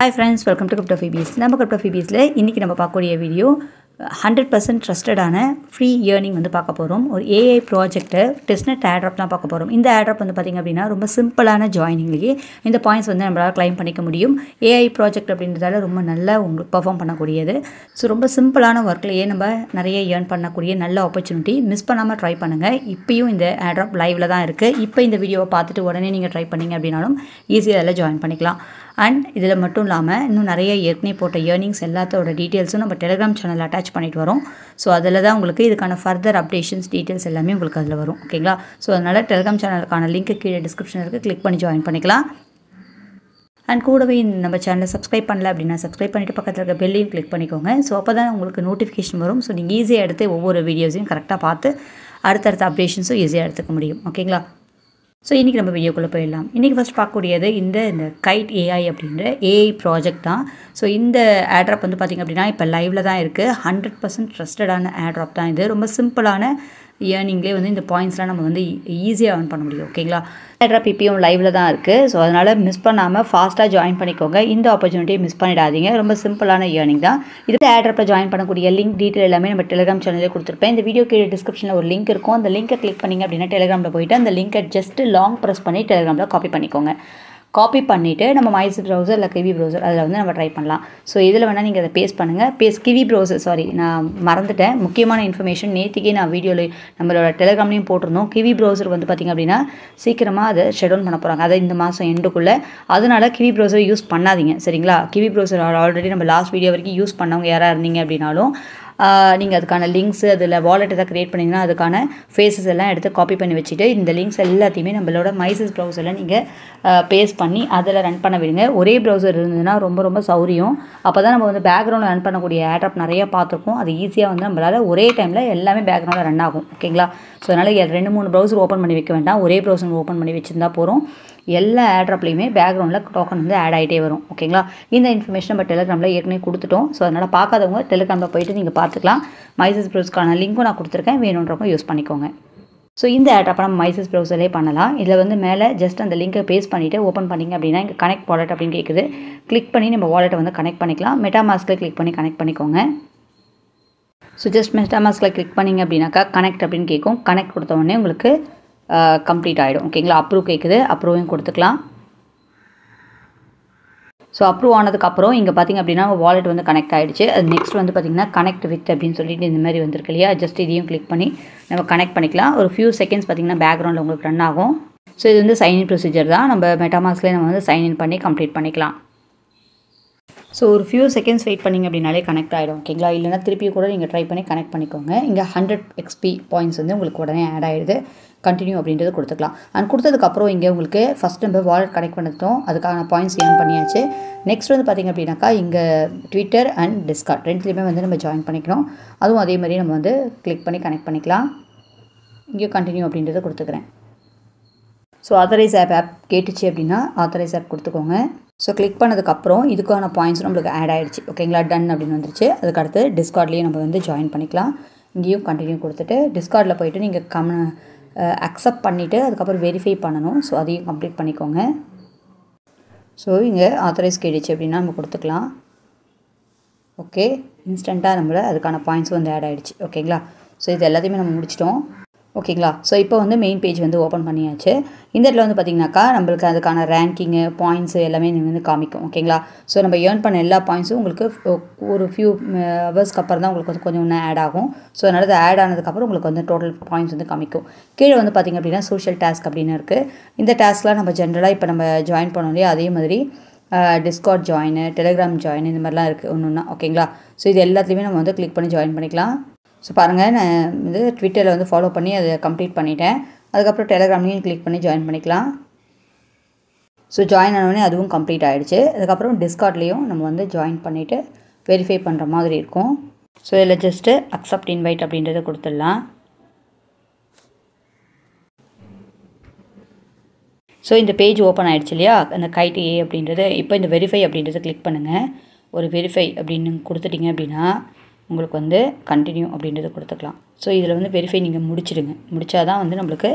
Hi friends, welcome to CryptoPhoebes. நம்ம CryptoPhoebesல இன்னைக்கு நம்ம பார்க்கக்கூடிய வீடியோ 100% ட்ரஸ்டடான ஃப்ரீ ஏர்னிங் வந்து பார்க்க போகிறோம். ஒரு ஏஐ ப்ராஜெக்ட்டை டெஸ்ட்நெட் ஆட்ராப் தான் பார்க்க போகிறோம். இந்த ஆட்ராப் வந்து பார்த்திங்க அப்படின்னா ரொம்ப சிம்பிளான ஜாயினிங்லேயே இந்த பாயிண்ட்ஸ் வந்து நம்மளால் கிளைம் பண்ணிக்க முடியும். ஏஐ ப்ராஜெக்ட் அப்படின்றதால ரொம்ப நல்லா உங்களுக்கு பெர்ஃபார்ம் பண்ணக்கூடியது. ஸோ ரொம்ப சிம்பிளான ஒர்க்லேயே நம்ம நிறைய ஏர்ன் பண்ணக்கூடிய நல்ல ஆப்பர்ச்சுனிட்டி. மிஸ் பண்ணாமல் ட்ரை பண்ணுங்கள். இப்போயும் இந்த ஆட்ராப் லைவில் தான் இருக்குது. இப்போ இந்த வீடியோவை பார்த்துட்டு உடனே நீங்கள் ட்ரை பண்ணிங்க அப்படின்னாலும் ஈஸியாக அதில் ஜாயின் பண்ணிக்கலாம். அண்ட் இதில் மட்டும் இல்லாமல் இன்னும் நிறைய ஏற்கனவே போட்ட ஏர்னிங்ஸ் எல்லாத்தோட டீட்டெயில்ஸும் நம்ம டெலிகிராம் சேனலில் அட்டாச் பண்ணிட்டு வரோம். ஸோ அதில் தான் உங்களுக்கு இதுக்கான ஃபர்தர் அப்டேஷன்ஸ் டீட்டெயில்ஸ் எல்லாமே உங்களுக்கு அதில் வரும். ஓகேங்களா? ஸோ அதனால் டெலிகிராம் சேனலுக்கான லிங்க்கு கீழே டிஸ்கிரிப்ஷன் இருக்குது, கிளிக் பண்ணி ஜாயின் பண்ணிக்கலாம். அண்ட் கூடவே நம்ம சேனலை சப்ஸ்கிரைப் பண்ணல அப்படின்னா சப்ஸ்கிரைப் பண்ணிவிட்டு பக்கத்தில் இருக்க பெல்லையும் கிளிக் பண்ணிக்கோங்க. ஸோ அப்போ தான் உங்களுக்கு நோட்டிஃபிகேஷன் வரும். ஸோ நீங்கள் ஈஸியாக எடுத்து ஒவ்வொரு வீடியோஸையும் கரெக்டாக பார்த்து அடுத்தடுத்த அப்டேஷன்ஸும் ஈஸியாக எடுத்துக்க முடியும். ஓகேங்களா? ஸோ இன்றைக்கி நம்ம வீடியோக்குள்ளே போயிடலாம். இன்றைக்கி ஃபஸ்ட் பார்க்கக்கூடியது இந்த கைட் ஏஐ அப்படின்ற ஏஐ ப்ராஜெக்ட் தான். ஸோ இந்த ஆட்ராப் வந்து பார்த்திங்க அப்படின்னா இப்போ லைவில் தான் இருக்குது. 100% ட்ரஸ்டடான ஆட்ராப் தான் இது. ரொம்ப சிம்பிளான ஏர்னிங்லேயே வந்து இந்த பாயிண்ட்ஸ்லாம் நம்ம வந்து ஈஸியாக ஏர்ன் பண்ண முடியும். ஓகேங்களா? ஆட்ராப் இப்பயும் லைவில் தான் இருக்குது. ஸோ அதனால் மிஸ் பண்ணாமல் ஃபாஸ்ட்டாக ஜாயின் பண்ணிக்கோங்க. இந்த ஆப்பர்ச்சுனிட்டியை மிஸ் பண்ணிடாதீங்க. ரொம்ப சிம்பிளான ஏர்னிங் தான். இது ஆட்ராப்பில் ஜாயின் பண்ணக்கூடிய லிங்க் டீட்டெயில் எல்லாமே நம்ம டெலிகிராம் சேனலில் கொடுத்துருப்பேன். இந்த வீடியோ கீழே டிஸ்கிரிப்ஷனில் ஒரு லிங்க் இருக்கும். அந்த லிங்கை கிளிக் பண்ணிங்க அப்படின்னா டெலிகிராமில் போய்ட்டு அந்த லிங்கை ஜஸ்ட் லாங் ப்ரெஸ் பண்ணி டெலிகிராமில் காப்பி பண்ணிக்கோங்க. காப்பி பண்ணிவிட்டு நம்ம மைஸ் ப்ரௌசர் இல்லை கிவி ப்ரௌசர் அதில் வந்து நம்ம ட்ரை பண்ணலாம். ஸோ இதில் வேணால் நீங்கள் அதை பேஸ்ட் பண்ணுங்கள். கிவி ப்ரௌசர், சாரி நான் மறந்துட்டேன், முக்கியமான இன்ஃபர்மேஷன் நேற்றுக்கே நான் வீடியோவில் நம்மளோட டெலிகிராம்லேயும் போட்டிருந்தோம். கிவி ப்ரௌசர் வந்து பார்த்திங்க அப்படின்னா சீக்கிரமாக அதை ஷெட்யூல் பண்ண போகிறாங்க, அதை இந்த மாதம் எண்டுக்குள்ளே. அதனால் கிவி ப்ரௌசர் யூஸ் பண்ணாதீங்க, சரிங்களா? கிவி ப்ரௌசர் ஆல்ரெடி நம்ம லாஸ்ட் வீடியோ வரைக்கும் யூஸ் பண்ணவங்க யாராக இருந்தீங்க அப்படின்னாலும் நீங்கள் அதுக்கான லிங்க்ஸு அதில் வாலெட் எதாவது க்ரியேட் பண்ணிங்கன்னா அதுக்கான ஃபேஸஸ் எல்லாம் எடுத்து காப்பி பண்ணி வச்சுட்டு இந்த லிங்க்ஸ் எல்லாத்தையுமே நம்மளோட மைசஸ் ப்ரௌசரில் நீங்கள் பேஸ்ட் பண்ணி அதில் ரன் பண்ண விடுங்க. ஒரே ப்ரௌசர் இருந்ததுன்னா ரொம்ப ரொம்ப சௌரியம். அப்போ தான் நம்ம வந்து பேக்ரவுண்டில் ரன் பண்ணக்கூடிய ஆட்ராப் நிறைய பார்த்துருக்கோம். அது ஈஸியாக வந்து நம்மளால் ஒரே டைமில் எல்லாமே பேக்ரவுண்டில் ரன் ஆகும். ஓகேங்களா? ஸோ அதனால் 2-3 ப்ரௌசர் ஓப்பன் பண்ணி வைக்க வேண்டாம். ஒரே ப்ரௌசர் ஓப்பன் பண்ணி வச்சுருந்தா போகிறோம். எல்லா ஆட்ராப்லேயுமே பேக்ரவுண்டில் டோக்கன் வந்து ஆட் ஆகிட்டே வரும். ஓகேங்களா? இந்த இன்ஃபர்மேஷன் நம்ம டெலிகிராமில் ஏற்கனவே கொடுத்துட்டோம். ஸோ அதனால் பார்க்காதவங்க டெலிகிராமில் போய்ட்டு நீங்கள் பார்த்துக்கலாம். மைசஸ் ப்ரௌசருக்கான லிங்க்கும் நான் கொடுத்துருக்கேன், வேணுன்றவங்க யூஸ் பண்ணிக்கோங்க. ஸோ இந்த ஆட்ராப்பை நம்ம மைசஸ் ப்ரௌசர்லேயே பண்ணலாம். இதில் வந்து மேலே ஜஸ்ட் அந்த லிங்கை பேஸ்ட் பண்ணிவிட்டு ஓப்பன் பண்ணிங்க அப்படின்னா இங்கே கனெக்ட் வாலெட் அப்படின்னு கேட்குது. கிளிக் பண்ணி நம்ம வாலெட்டை வந்து கனெக்ட் பண்ணிக்கலாம். மெட்டாமாஸ்கில் கிளிக் பண்ணி கனெக்ட் பண்ணிக்கோங்க. ஸோ ஜஸ்ட் மெட்டாமாஸ்கில் கிளிக் பண்ணிங்க அப்படின்னாக்கா கனெக்ட் அப்படின்னு கேட்கும். கனெக்ட் கொடுத்த உடனே உங்களுக்கு கம்ப்ளீட் ஆகிடும். ஓகேங்களா? அப்ரூவ் கேட்குது, அப்ரூவையும் கொடுத்துக்கலாம். ஸோ அப்ரூவ் ஆனதுக்கப்புறம் இங்கே பார்த்திங்க அப்படின்னா வாலெட் வந்து கனெக்ட் ஆகிடுச்சு. அது நெக்ஸ்ட் வந்து பார்த்திங்கன்னா கனெக்ட் வித் அப்படின்னு சொல்லிட்டு இந்த மாதிரி வந்திருக்கு இல்லையா? ஜஸ்ட் இதையும் கிளிக் பண்ணி நம்ம கனெக்ட் பண்ணிக்கலாம். ஒரு ஃபியூ செகண்ட்ஸ் பார்த்திங்கன்னா பேக்ரவுண்டில் உங்களுக்கு ரன் ஆகும். ஸோ இது வந்து சைன்இன் ப்ரொசீஜர் தான். நம்ம மெட்டாமாஸ்க்லேயே நம்ம வந்து சைன்இன் பண்ணி கம்ப்ளீட் பண்ணிக்கலாம். ஸோ ஒரு ஃபியூ செகண்ட்ஸ் வெயிட் பண்ணிங்க அப்படின்னாலே கனெக்ட் ஆகிடும். ஓகேங்களா? இல்லைனா திருப்பி கூட நீங்கள் ட்ரை பண்ணி கனெக்ட் பண்ணிக்கோங்க. இங்கே 100 XP பாயிண்ட்ஸ் வந்து உங்களுக்கு உடனே ஆட் ஆகிடுது. கண்டினியூ அப்படின்றது கொடுத்துக்கலாம். அண்ட் கொடுத்ததுக்கப்புறம் இங்கே உங்களுக்கு ஃபஸ்ட் நம்ம வாலெட் கனெக்ட் பண்ணிட்டோம், அதுக்கான பாயிண்ட்ஸ் ஏர்ன் பண்ணியாச்சு. நெக்ஸ்ட் வந்து பார்த்திங்க அப்படின்னாக்கா இங்கே ட்விட்டர் அண்ட் டிஸ்கார்ட் ரெண்டுலேயுமே வந்து நம்ம ஜாயின் பண்ணிக்கணும். அதுவும் அதே மாதிரி நம்ம வந்து கிளிக் பண்ணி கனெக்ட் பண்ணிக்கலாம். இங்கே கண்டினியூ அப்படின்றத கொடுத்துக்கிறேன். ஸோ ஆத்தரைஸ் ஆப் கேட்டுச்சு அப்படின்னா ஆத்தரைஸ் ஆப் கொடுத்துக்கோங்க. ஸோ கிளிக் பண்ணதுக்கப்புறம் இதுக்கான பாயிண்ட்ஸ் நம்மளுக்கு ஆட் ஆகிடுச்சு. ஓகேங்களா? டன் அப்படின்னு வந்துருச்சு. அதுக்கடுத்து டிஸ்கார்ட்லேயே நம்ம வந்து ஜாயின் பண்ணிக்கலாம். இங்கேயும் கண்டினியூ கொடுத்துட்டு டிஸ்கார்டில் போய்ட்டு நீங்கள் அக்செப்ட் பண்ணிவிட்டு அதுக்கப்புறம் வெரிஃபை பண்ணணும். ஸோ அதையும் கம்ப்ளீட் பண்ணிக்கோங்க. ஸோ இங்கே ஆத்தரைஸ் கேட்டுச்சு அப்படின்னா நம்ம கொடுத்துக்கலாம். ஓகே, இன்ஸ்டண்ட்டாக நம்மள அதுக்கான பாயிண்ட்ஸ் வந்து ஆட் ஆகிடுச்சு. ஓகேங்களா? ஸோ இது எல்லாத்தையுமே நம்ம முடிச்சிட்டோம். ஓகேங்களா? ஸோ இப்போ வந்து மெயின் பேஜ் வந்து ஓப்பன் பண்ணியாச்சு. இந்த இடத்துல வந்து பார்த்திங்கனாக்கா நம்மளுக்கு அதுக்கான ரேங்கிங்கு பாயிண்ட்ஸு எல்லாமே வந்து காமிக்கும். ஓகேங்களா? ஸோ நம்ம ஏர்ன் பண்ண எல்லா பாயிண்ட்ஸும் உங்களுக்கு ஒரு ஃபியூ ஹவர்ஸ்க்கு அப்புறம் தான் உங்களுக்கு வந்து கொஞ்சம் ஒன்று ஆட் ஆகும். ஸோ அதனால் அது ஆட் ஆனதுக்கப்புறம் உங்களுக்கு வந்து டோட்டல் பாயிண்ட்ஸ் வந்து காமிக்கும். கீழே வந்து பார்த்திங்க அப்படின்னா சோஷியல் டாஸ்க் அப்படின்னு இருக்குது. இந்த டாஸ்க்லாம் நம்ம ஜென்ரலாக இப்போ நம்ம ஜாயின் பண்ணோம் இல்லையா, அதே மாதிரி டிஸ்கார்ட் ஜாயின், டெலிகிராம் ஜாயின் இந்த மாதிரிலாம் இருக்குது ஒன்று ஒன்றா. ஓகேங்களா? ஸோ இது எல்லாத்தையுமே நம்ம வந்து கிளிக் பண்ணி ஜாயின் பண்ணிக்கலாம். ஸோ பாருங்கள், நான் வந்து ட்விட்டரில் வந்து ஃபாலோ பண்ணி அதை கம்ப்ளீட் பண்ணிட்டேன். அதுக்கப்புறம் டெலிகிராம்லேயும் கிளிக் பண்ணி ஜாயின் பண்ணிக்கலாம். ஸோ ஜாயின் ஆனோடனே அதுவும் கம்ப்ளீட் ஆகிடுச்சு. அதுக்கப்புறம் டிஸ்கார்ட்லேயும் நம்ம வந்து ஜாயின் பண்ணிவிட்டு வெரிஃபை பண்ணுற மாதிரி இருக்கும். ஸோ இதில் ஜஸ்ட்டு அக்செப்ட் இன்வைட் அப்படின்றத கொடுத்துடலாம். ஸோ இந்த பேஜ் ஓப்பன் ஆகிடுச்சு இல்லையா, அந்த கைட் ஏ அப்படின்றது. இப்போ இந்த வெரிஃபை அப்படின்றத கிளிக் பண்ணுங்கள். ஒரு வெரிஃபை அப்படின்னு கொடுத்துட்டிங்க அப்படின்னா உங்களுக்கு வந்து கண்டினியூ அப்படின்றத கொடுத்துக்கலாம். ஸோ இதில் வந்து வெரிஃபை நீங்கள் முடிச்சிடுங்க. முடித்தா தான் வந்து நம்மளுக்கு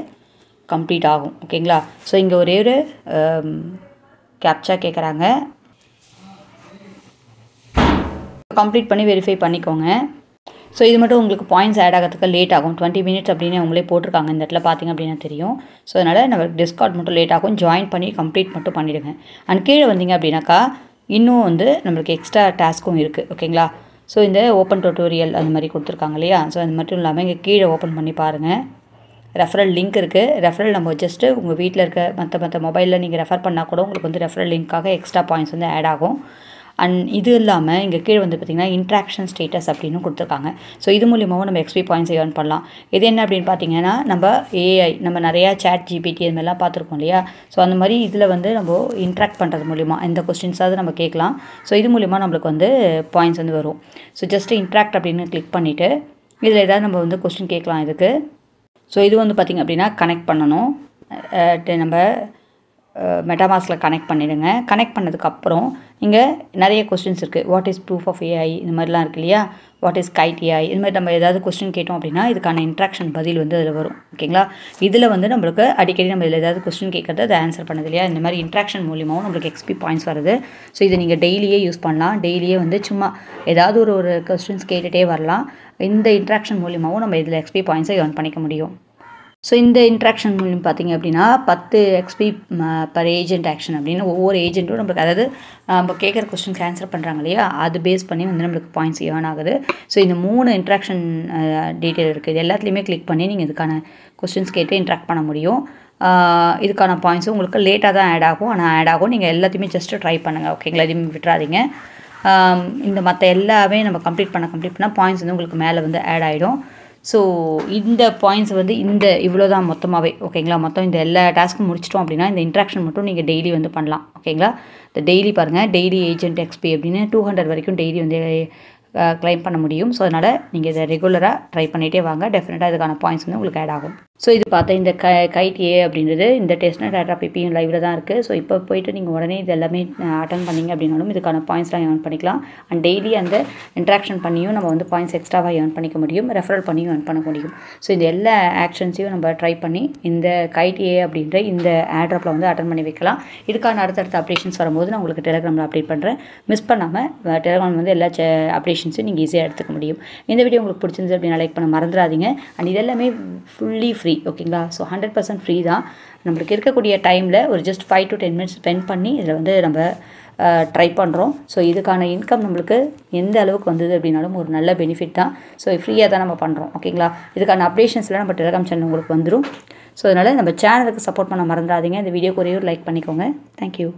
கம்ப்ளீட் ஆகும். ஓகேங்களா? ஸோ இங்கே ஒரே ஒரு கேப்சா கேட்குறாங்க. கம்ப்ளீட் பண்ணி வெரிஃபை பண்ணிக்கோங்க. ஸோ இது மட்டும் உங்களுக்கு பாயிண்ட்ஸ் ஆட் ஆகிறதுக்கு லேட் ஆகும். 20 மினிட்ஸ் அப்படின்னு அவங்களே போட்டிருக்காங்க. இந்த இடத்துல பார்த்தீங்க அப்படின்னா தெரியும். ஸோ அதனால் நம்ம டிஸ்கார்ட் மட்டும் லேட் ஆகும். ஜாயின் பண்ணி கம்ப்ளீட் மட்டும் பண்ணிவிடுங்க. அண்ட் கீழே வந்தீங்க அப்படின்னாக்கா இன்னும் வந்து நம்மளுக்கு எக்ஸ்ட்ரா டாஸ்க்கும் இருக்குது. ஓகேங்களா? ஸோ இந்த ஓப்பன் டியூட்டோரியல் அந்த மாதிரி கொடுத்துருக்காங்க இல்லையா? ஸோ அது மட்டும் இல்லாமல் இங்கே கீழே ஓப்பன் பண்ணி பாருங்கள். ரெஃபரல் லிங்க் இருக்குது. ரெஃபரல் நம்ம ஜஸ்ட்டு உங்கள் வீட்டில் இருக்க மற்ற மொபைலில் நீங்கள் ரெஃபர் பண்ணால் கூட உங்களுக்கு வந்து ரெஃபரல் லிங்க்காக எக்ஸ்ட்ரா பாயிண்ட்ஸ் வந்து ஆட் ஆகும். அண்ட் இது இல்லாமல் இங்கே கீழே வந்து பார்த்திங்கன்னா இன்ட்ராக்ஷன் ஸ்டேட்டஸ் அப்படின்னு கொடுத்துருக்காங்க. ஸோ இது மூலியமாகவும் நம்ம எக்ஸ்பி பாயிண்ட்ஸ் ஏர்ன் பண்ணலாம். இது என்ன அப்படின்னு பார்த்தீங்கன்னா நம்ம ஏஐ நம்ம நிறையா சாட் ஜிபிடி அது மாதிரிலாம் பார்த்துருக்கோம் இல்லையா? ஸோ அந்த மாதிரி இதில் வந்து நம்ம இன்ட்ராக்ட் பண்ணுறது மூலிமா எந்த கொஸ்டின்ஸாவது நம்ம கேட்கலாம். ஸோ இது மூலிமா நம்மளுக்கு வந்து பாயிண்ட்ஸ் வந்து வரும். ஸோ ஜஸ்ட்டு இன்ட்ராக்ட் அப்படின்னு கிளிக் பண்ணிவிட்டு இதில் ஏதாவது நம்ம வந்து கொஸ்டின் கேட்கலாம் இதுக்கு. ஸோ இது வந்து பார்த்திங்க அப்படின்னா கனெக்ட் பண்ணணும். நம்ம மெட்டாமாஸ்கில் கனெக்ட் பண்ணிவிடுங்க. கனெக்ட் பண்ணதுக்கப்புறம் இங்கே நிறைய கொஸ்டின்ஸ் இருக்குது. What is proof of AI இந்த மாதிரிலாம் இருக்குது இல்லையா? வாட் இஸ் கைட் ஏஐ இது மாதிரி நம்ம ஏதாவது கொஸ்டின் கேட்டோம் அப்படின்னா இதுக்கான இன்ட்ராக்ஷன் பதில் வந்து அதில் வரும். ஓகேங்களா? இதில் வந்து நம்மளுக்கு அடிக்கடி நம்ம இதில் ஏதாவது கொஸ்டின் கேட்குறது அதை ஆன்சர் பண்ணது இல்லையா? இந்த மாதிரி இன்ட்ராக்ஷன் மூலியமாகவும் நம்மளுக்கு எக்ஸ்பி பாயிண்ட்ஸ் வருது. ஸோ இதை நீங்கள் டெய்லியே யூஸ் பண்ணலாம். டெய்லியே வந்து சும்மா ஏதாவது ஒரு கொஸ்டின்ஸ் கேட்டுகிட்டே வரலாம். இந்த இன்ட்ராக்ஷன் மூலியமாகவும் நம்ம இதில் எக்ஸ்பி பாயிண்ட்ஸை ஏர்ன் பண்ணிக்க முடியும். ஸோ இந்த இன்ட்ராக்ஷன் மூலியம் பார்த்திங்க அப்படின்னா 10 எக்ஸ்பி பர் ஏஜென்ட் ஆக்ஷன் அப்படின்னு ஒவ்வொரு ஏஜென்ட்டும் நம்மளுக்கு அதாவது நம்ம கேட்குற கொஸ்டின்ஸ் ஆன்சர் பண்ணுறாங்க இல்லையா? அது பேஸ் பண்ணி வந்து நம்மளுக்கு பாயிண்ட்ஸ் ஏர்ன் ஆகுது. ஸோ இந்த 3 இன்ட்ராக்ஷன் டீட்டெயில் இருக்குது. இது எல்லாத்துலேயுமே கிளிக் பண்ணி நீங்கள் இதுக்கான கொஸ்டின்ஸ் கேட்டு இன்ட்ராக்ட் பண்ண முடியும். இதுக்கான பாயிண்ட்ஸும் உங்களுக்கு லேட்டாக தான் ஆட் ஆகும். ஆனால் ஆட் ஆகும். நீங்கள் எல்லாத்தையுமே ஜஸ்ட்டு ட்ரை பண்ணுங்கள். ஓகேங்களா? எதுவுமே விட்டுறாதீங்க. இந்த மற்ற எல்லாமே நம்ம கம்ப்ளீட் பண்ணால் பாயிண்ட்ஸ் வந்து உங்களுக்கு மேலே வந்து ஆட் ஆகிடும். ஸோ இந்த பாயிண்ட்ஸ் வந்து இவ்வளோ தான் மொத்தமாகவே. ஓகேங்களா? மொத்தம் இந்த எல்லா டாஸ்க்கும் முடிச்சிட்டோம் அப்படின்னா இந்த இன்ட்ராக்ஷன் மட்டும் நீங்கள் டெய்லி வந்து பண்ணலாம். ஓகேங்களா? இந்த டெய்லி பாருங்கள், டெய்லி ஏஜென்ட் எக்ஸ்பி அப்படின்னு 200 வரைக்கும் டெய்லி வந்து கிளைம் பண்ண முடியும். ஸோ அதனால் நீங்கள் இதை ரெகுலராக ட்ரை பண்ணிகிட்டே வாங்க. டெஃபினட்டாக இதுக்கான பாயிண்ட்ஸ் வந்து உங்களுக்கு ஆட் ஆகும். ஸோ இது பார்த்தா இந்த கைட் ஏ அப்படின்றது இந்த டெஸ்ட்நெட் டேட்டா பிபியும் லைவில் தான் இருக்குது. ஸோ இப்போ போய்ட்டு நீங்கள் உடனே இது எல்லாமே அட்டன் பண்ணிங்க அப்படின்னாலும் இதுக்கான பாயிண்ட்ஸ்லாம் ஏர்ன் பண்ணிக்கலாம். அண்ட் டெய்லி அந்த இன்ட்ராக்ஷன் பண்ணியும் நம்ம வந்து பாயிண்ட்ஸ் எக்ஸ்ட்ராவாக ஏர்ன் பண்ணிக்க முடியும். ரெஃபரல் பண்ணியும் ஏர்ன் பண்ண முடியும். ஸோ இந்த எல்லா ஆக்ஷன்ஸையும் நம்ம ட்ரை பண்ணி இந்த கைட் ஏ அப்படின்ற இந்த ஆட்ராப்பில் வந்து அட்டன் பண்ணி வைக்கலாம். இதுக்கான அடுத்தடுத்த அப்டேஷன்ஸ் வரும்போது நான் உங்களுக்கு டெலிகிராமில் அப்டேட் பண்ணுறேன். மிஸ் பண்ணாமல் டெலிகிராம் வந்து எல்லா அப்டேஷன்ஸும் நீங்கள் ஈஸியாக எடுத்துக்க முடியும். இந்த வீடியோ உங்களுக்கு பிடிச்சிருந்து அப்படின்னா லைக் பண்ண மறந்துடாதீங்க. அண்ட் இதெல்லாமே ஃபுல்லி ஃப்ரீ. ஓகேங்களா? ஸோ 100% ஃப்ரீ தான். நம்மளுக்கு இருக்கக்கூடிய டைமில் ஒரு ஜஸ்ட் 5 to 10 மினிட்ஸ் ஸ்பெண்ட் பண்ணி இதில் வந்து நம்ம ட்ரை பண்ணுறோம். ஸோ இதுக்கான இன்கம் நம்மளுக்கு எந்த அளவுக்கு வந்தது அப்படின்னாலும் ஒரு நல்ல பெனிஃபிட் தான். ஸோ ஃப்ரீயாக தான் நம்ம பண்ணுறோம். ஓகேங்களா? இதுக்கான அப்டேஷன்ஸ்லாம் நம்ம டெலிகிராம் சேனல் உங்களுக்கு வந்துடும். ஸோ அதனால் நம்ம சேனலுக்கு சப்போர்ட் பண்ண மறந்துடாதீங்க. இந்த வீடியோக்கு ஒரே ஒரு லைக் பண்ணிக்கோங்க. தேங்க்யூ.